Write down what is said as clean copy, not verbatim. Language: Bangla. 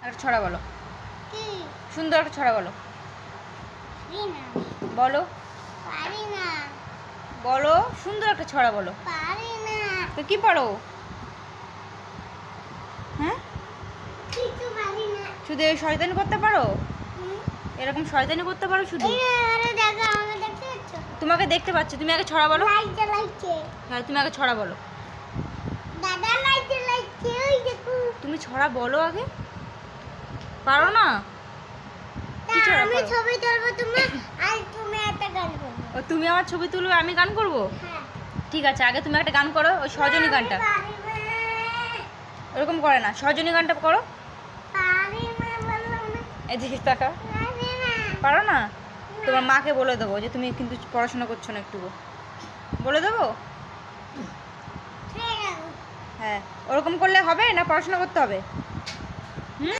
একটা ছড়া বলো, কি সুন্দর একটা ছড়া বলো। পারি না বলো পারি না বলো, সুন্দর একটা ছড়া বলো। পারি না তো কি পারো? হ্যাঁ, কিছু পারি না শুধু এই শয়তানি করতে পারো? হুম? এরকম শয়তানি করতে পারো শুধু? এই যে, আরে দেখো আমাকে দেখতে পাচ্ছ তোমাকে দেখতে পাচ্ছি, তুমি আগে ছড়া বলো। লাইট জ্বালাইছে হ্যাঁ, তুমি আগে ছড়া বলো। দাদা লাইট জ্বালাইছে ওই দেখো তুমি ছড়া বলো আগে। পারো না? তা কি ছড়া আমি পারো? ছবি তুলবো তুমি আর তুমি একটা গান করবে ও, তুমি আমার ছবি তুলবে, আমি গান করব? হ্যাঁ ঠিক আছে, আগে তুমি একটা গান করো, ওই সজনী গানটা। পারি না ওরকম করে না, সজনী গানটা করো। পারি না বললাম না এদিকে টাকা। পারি না পারো না? তোমার মাকে বলে দেবো যে তুমি কিন্তু পড়াশোনা করছো না, একটু বলে দেবো। ঠিক আছে হ্যাঁ, ওরকম করলে হবে না, পড়াশোনা করতে হবে?